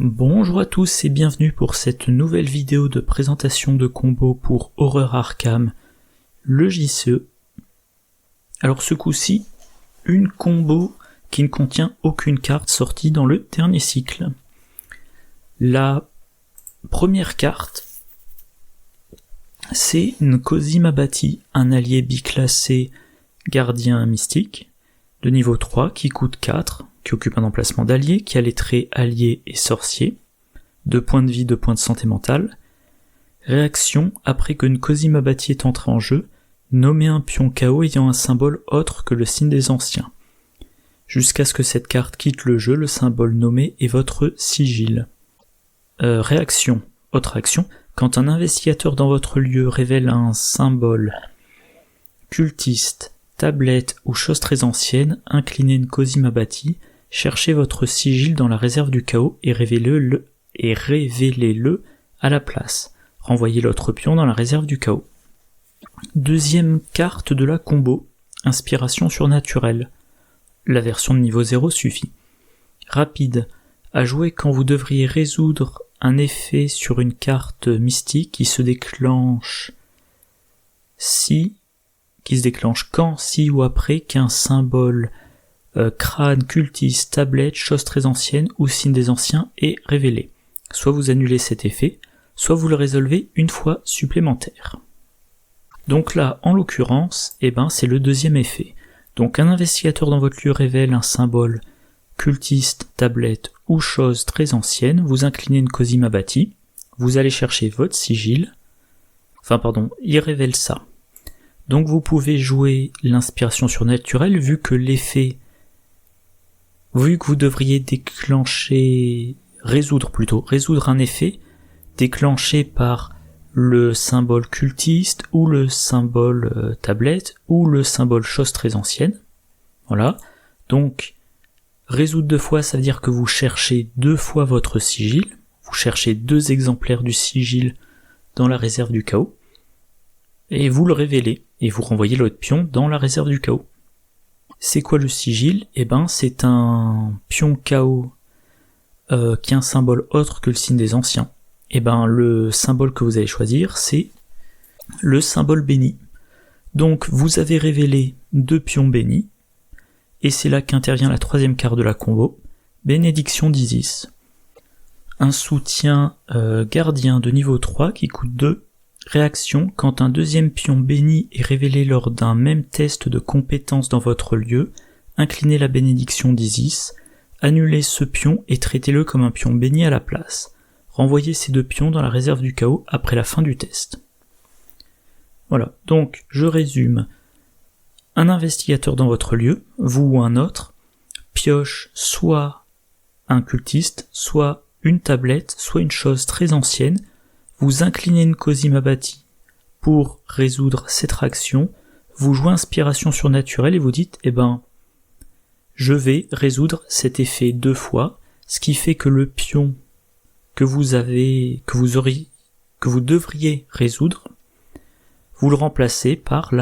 Bonjour à tous et bienvenue pour cette nouvelle vidéo de présentation de combos pour Horror Arkham, le JCE. Alors ce coup-ci, une combo qui ne contient aucune carte sortie dans le dernier cycle. La première carte, c'est Nkosi Mabati, un allié biclassé gardien mystique, de niveau 3 qui coûte 4, qui occupe un emplacement d'allié, qui a les traits allié et sorcier, 2 points de vie, 2 points de santé mentale. Réaction, après que Nkosi Mabati est entré en jeu, nommez un pion KO ayant un symbole autre que le signe des anciens. Jusqu'à ce que cette carte quitte le jeu, le symbole nommé est votre sigil. Réaction, autre action, quand un investigateur dans votre lieu révèle un symbole cultiste, tablette ou chose très ancienne, inclinez Nkosi Mabati, cherchez votre sigil dans la réserve du chaos et révélez-le à la place. Renvoyez l'autre pion dans la réserve du chaos. Deuxième carte de la combo, inspiration surnaturelle. La version de niveau 0 suffit. Rapide, à jouer quand vous devriez résoudre un effet sur une carte mystique qui se déclenche quand, si ou après qu'un symbole crâne, cultiste, tablette, chose très ancienne ou signe des anciens est révélé. Soit vous annulez cet effet, soit vous le résolvez une fois supplémentaire. Donc là, en l'occurrence, c'est le deuxième effet. Donc un investigateur dans votre lieu révèle un symbole cultiste, tablette ou chose très ancienne, vous inclinez Nkosi Mabati, vous allez chercher votre sigil, il révèle ça. Donc vous pouvez jouer l'inspiration surnaturelle vu que vous devriez résoudre un effet déclenché par le symbole cultiste ou le symbole tablette ou le symbole chose très ancienne. Voilà. Donc résoudre 2 fois, ça veut dire que vous cherchez 2 fois votre sigil, vous cherchez 2 exemplaires du sigil dans la réserve du chaos, et vous le révélez, et vous renvoyez l'autre pion dans la réserve du chaos. C'est quoi le sigil ? C'est un pion chaos qui a un symbole autre que le signe des anciens. Le symbole que vous allez choisir, c'est le symbole béni. Donc vous avez révélé 2 pions bénis, et c'est là qu'intervient la troisième carte de la combo, Bénédiction d'Isis. Un soutien gardien de niveau 3 qui coûte 2. Réaction, quand un deuxième pion béni est révélé lors d'un même test de compétence dans votre lieu, inclinez la bénédiction d'Isis, annulez ce pion et traitez-le comme un pion béni à la place. Renvoyez ces 2 pions dans la réserve du chaos après la fin du test. Voilà, donc je résume. Un investigateur dans votre lieu, vous ou un autre, pioche soit un cultiste, soit une tablette, soit une chose très ancienne, vous inclinez Nkosi Mabati pour résoudre cette réaction, vous jouez inspiration surnaturelle et vous dites, je vais résoudre cet effet 2 fois, ce qui fait que le pion que vous devriez résoudre, vous le remplacez par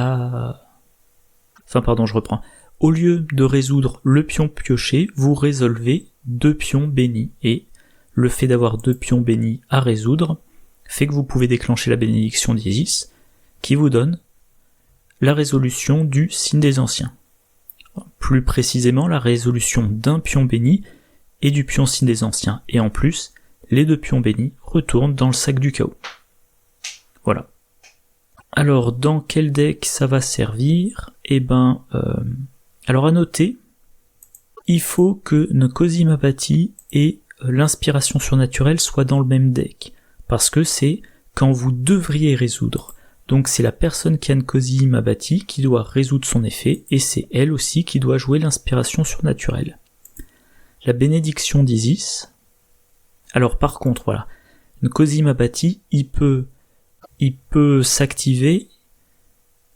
Au lieu de résoudre le pion pioché, vous résolvez 2 pions bénis, et le fait d'avoir 2 pions bénis à résoudre fait que vous pouvez déclencher la bénédiction d'Isis, qui vous donne la résolution du signe des anciens. Plus précisément, la résolution d'un pion béni et du pion signe des anciens. Et en plus, les 2 pions bénis retournent dans le sac du chaos. Voilà. Alors, dans quel deck ça va servir ? Alors à noter, il faut que Nkosi Mabati et l'inspiration surnaturelle soient dans le même deck. Parce que c'est quand vous devriez résoudre. Donc c'est la personne qui a Nkosi Mabati qui doit résoudre son effet, et c'est elle aussi qui doit jouer l'inspiration surnaturelle. La bénédiction d'Isis. Alors par contre, voilà, Nkosi Mabati, il peut s'activer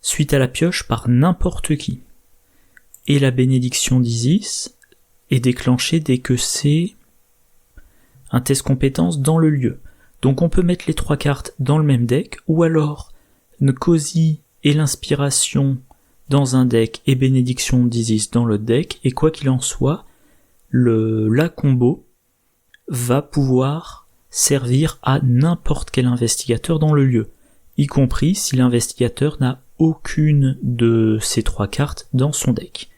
suite à la pioche par n'importe qui. Et la bénédiction d'Isis est déclenchée dès que c'est un test compétence dans le lieu. Donc on peut mettre les 3 cartes dans le même deck, ou alors Nkosi et l'inspiration dans un deck et bénédiction d'Isis dans l'autre deck, et quoi qu'il en soit, la combo va pouvoir servir à n'importe quel investigateur dans le lieu, y compris si l'investigateur n'a aucune de ces 3 cartes dans son deck.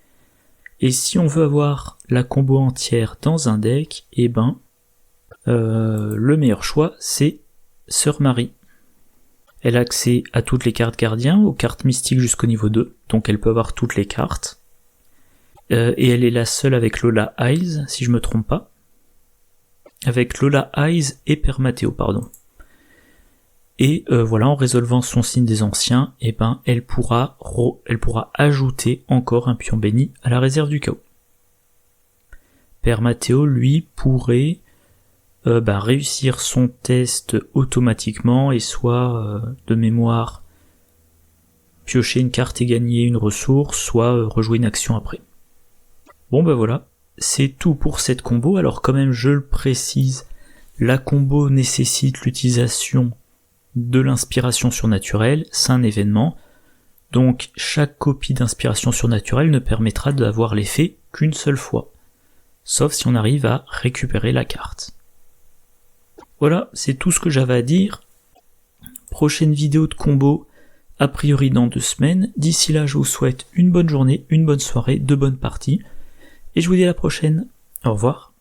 Et si on veut avoir la combo entière dans un deck, eh ben, le meilleur choix c'est Sœur Marie. Elle a accès à toutes les cartes gardiens, aux cartes mystiques jusqu'au niveau 2, donc elle peut avoir toutes les cartes. Et elle est la seule avec Lola Eyes, si je me trompe pas. Avec Lola Eyes et Permateo, pardon. Et voilà, en résolvant son signe des anciens, eh ben, elle pourra ajouter encore un pion béni à la réserve du chaos. Permateo, lui, pourrait réussir son test automatiquement et soit de mémoire piocher une carte et gagner une ressource, soit rejouer une action après. Bon bah voilà, c'est tout pour cette combo. Alors quand même je le précise, la combo nécessite l'utilisation de l'inspiration surnaturelle, c'est un événement, donc chaque copie d'inspiration surnaturelle ne permettra d'avoir l'effet qu'une seule fois, sauf si on arrive à récupérer la carte. Voilà, c'est tout ce que j'avais à dire. Prochaine vidéo de combo, a priori dans 2 semaines. D'ici là, je vous souhaite une bonne journée, une bonne soirée, de bonnes parties, et je vous dis à la prochaine. Au revoir.